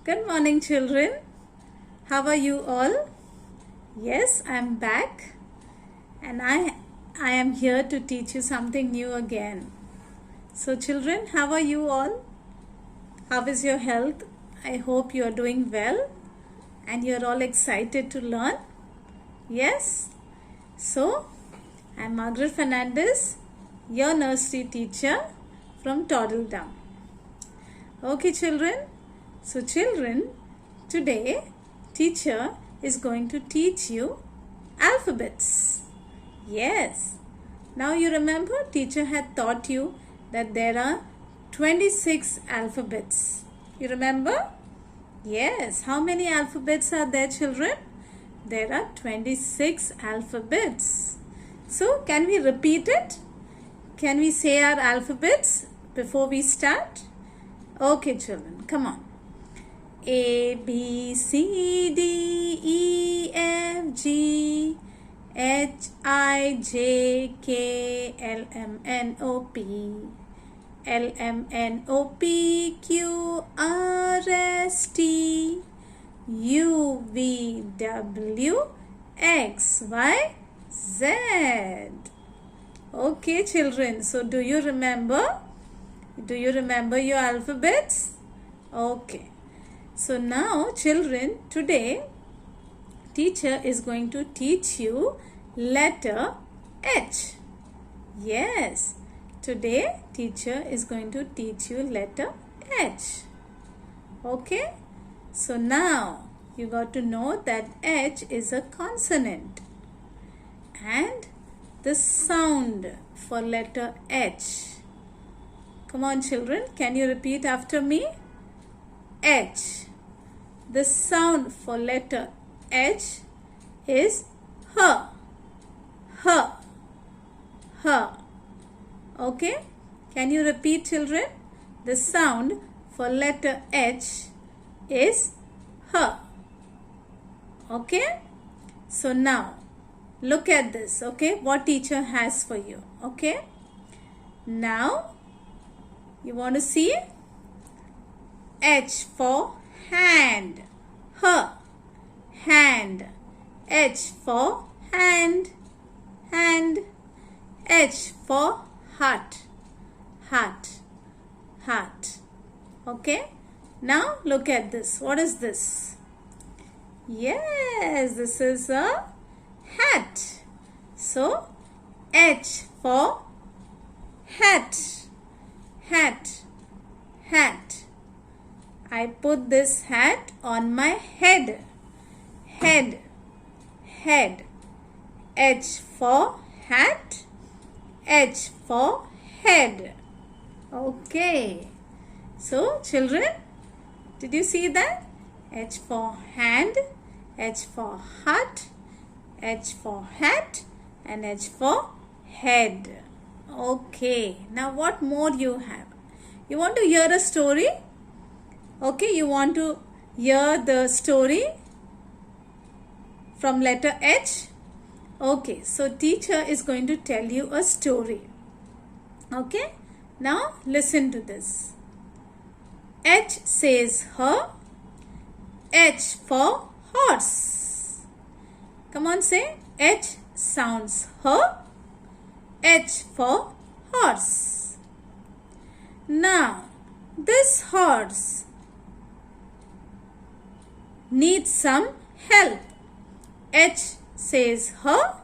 Good morning, children. How are you all? Yes, I am back and I am here to teach you something new again. So children, how are you all? How is your health? I hope you are doing well and you are all excited to learn. Yes? So, I am Margaret Fernandez, your nursery teacher from Toddledom. Okay, children. So children, today teacher is going to teach you alphabets. Yes. Now you remember teacher had taught you that there are 26 alphabets. You remember? Yes. How many alphabets are there, children? There are 26 alphabets. So can we repeat it? Can we say our alphabets before we start? Okay, children, come on. A, B, C, D, E, F, G, H, I, J, K, L, M, N, O, P, L, M, N, O, P, Q, R, S, T, U, V, W, X, Y, Z. Okay, children, so do you remember? Do you remember your alphabets? Okay. So now children, today teacher is going to teach you letter H. Yes, today teacher is going to teach you letter H. Okay, so now you got to know that H is a consonant and the sound for letter H. Come on children, can you repeat after me? H. The sound for letter H is H. H. H. Okay? Can you repeat, children? The sound for letter H is H. Okay? So now, look at this. Okay? What teacher has for you. Okay? Now, you want to see? H for hand. H. Hand. H for hand. Hand. H for heart. Heart. Heart. Okay. Now look at this. What is this? Yes, this is a hat. So H for hat. Hat. Hat. I put this hat on my head. Head. Head. H for hat. H for head. Okay. So children, did you see that? H for hand. H for heart. H for hat. And H for head. Okay. Now what more you have? You want to hear a story? Okay, you want to hear the story from letter H? Okay, so teacher is going to tell you a story. Okay, now listen to this. H says her. H for horse. Come on, say. H sounds her. H for horse. Now, this horse needs some help. H says her.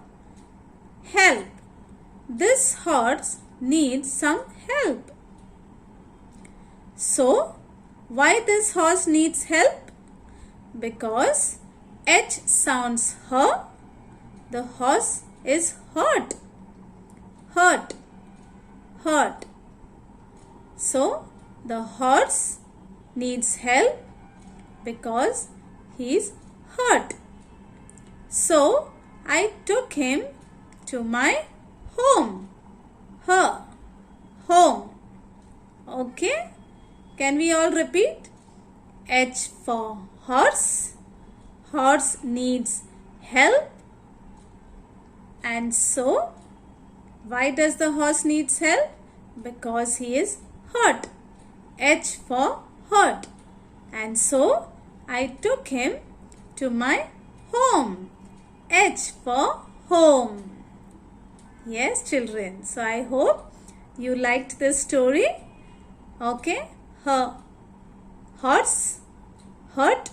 Help. This horse needs some help. So, why this horse needs help? Because H sounds her. The horse is hurt. Hurt. Hurt. So, the horse needs help because he is hurt. So, I took him to my home. Her. Home. Okay? Can we all repeat? H for horse. Horse needs help. And so, why does the horse needs help? Because he is hurt. H for hurt. and so I took him to my home. H for home. Yes, children. So I hope you liked this story. Okay. Horse, hurt,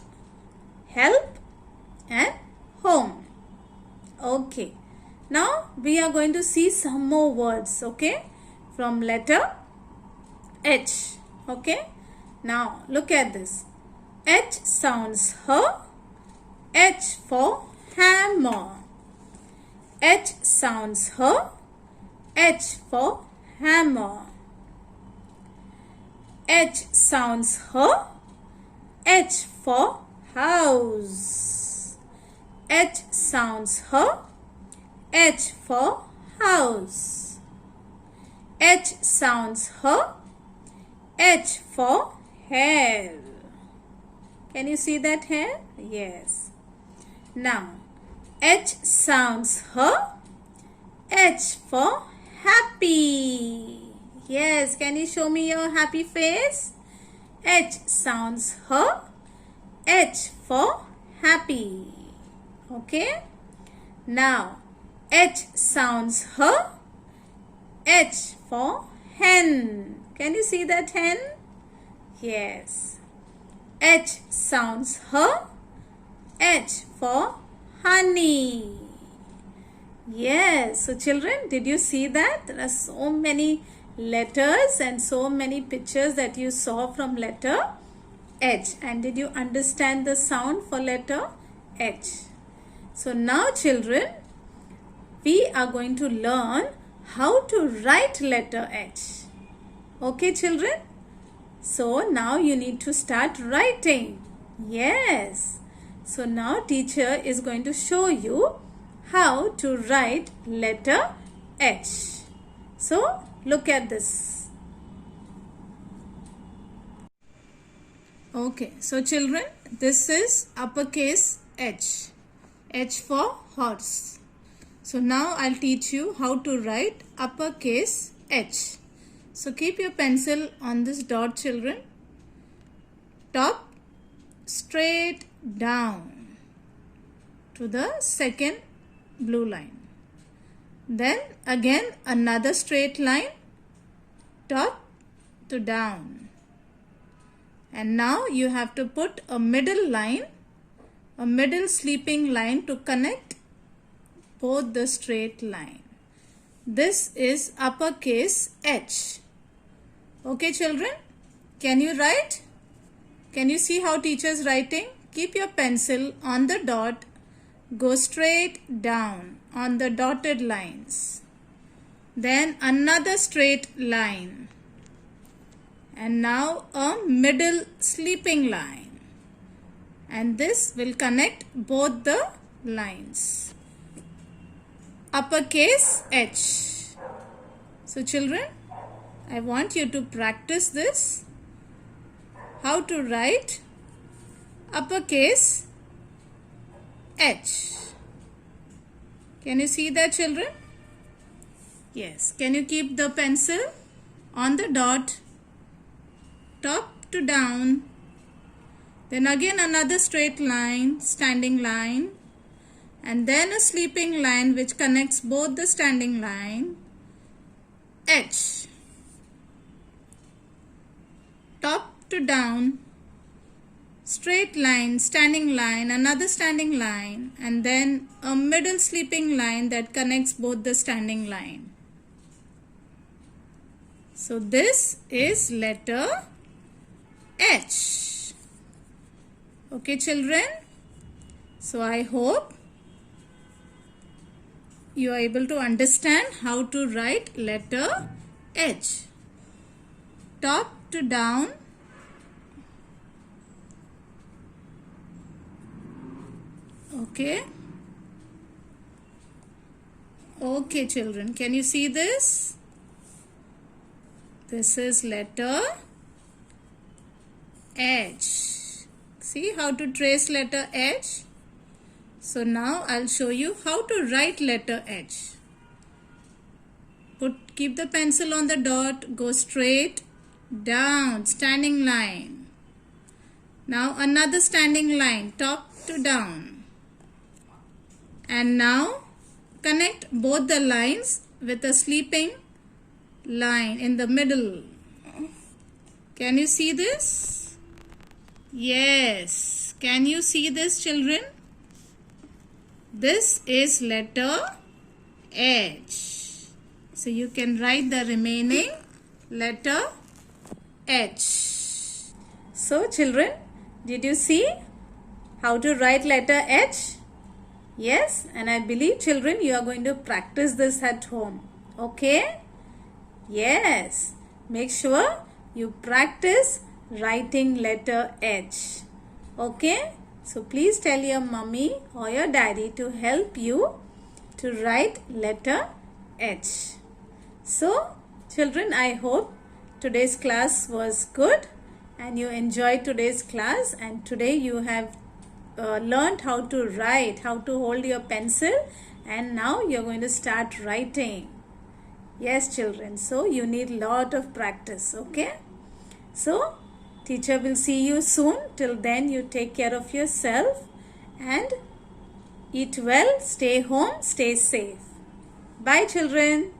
help and home. Okay. Now we are going to see some more words. Okay. From letter H. Okay. Now look at this. H sounds H. H for hammer. H sounds H. H for hammer. H sounds H. H for house. H sounds H. H for house. H sounds H. H for hair. Can you see that hair? Yes. Now, H sounds H. H for happy. Yes, can you show me your happy face? H sounds H. H for happy. Okay. Now, H sounds H. H for hen. Can you see that hen? Yes. H sounds H. H for honey. Yes. So children, did you see that? There are so many letters and so many pictures that you saw from letter H. And did you understand the sound for letter H? So now children, we are going to learn how to write letter H. Okay children? So now you need to start writing. Yes. So now teacher is going to show you how to write letter H. So look at this. Okay. So children, this is uppercase H. H for horse. So now I'll teach you how to write uppercase H. So keep your pencil on this dot children. Top straight down to the second blue line. Then again another straight line, top to down. And now you have to put a middle line, a middle sleeping line to connect both the straight line. This is uppercase H. Okay children, can you write? Can you see how teacher is writing? Keep your pencil on the dot, go straight down on the dotted lines. Then another straight line. And now a middle sleeping line. And this will connect both the lines. Uppercase H. So children, I want you to practice this. How to write uppercase H. Can you see that children? Yes. Can you keep the pencil on the dot, top to down. Then again another straight line, standing line. And then a sleeping line which connects both the standing line. H. Top to down, straight line, standing line, another standing line, and then a middle sleeping line that connects both the standing line. So this is letter H. Okay children? So I hope you are able to understand how to write letter H. Top to down, okay. Okay children, can you see this? This is letter H. See how to trace letter H? So now I'll show you how to write letter H. Keep the pencil on the dot, go straight down, standing line. Now another standing line, top to down. And now connect both the lines with a sleeping line in the middle. Can you see this? Yes. Can you see this, children? This is letter H. So you can write the remaining letter H. So children, did you see how to write letter H? Yes, and I believe children you are going to practice this at home. Okay? Yes. Make sure you practice writing letter H. Okay? So please tell your mummy or your daddy to help you to write letter H. So children, I hope today's class was good and you enjoyed today's class, and today you have learned how to write, how to hold your pencil, and now you're going to start writing. Yes children, so you need lot of practice. Okay? So teacher will see you soon. Till then you take care of yourself and eat well, stay home, stay safe. Bye children.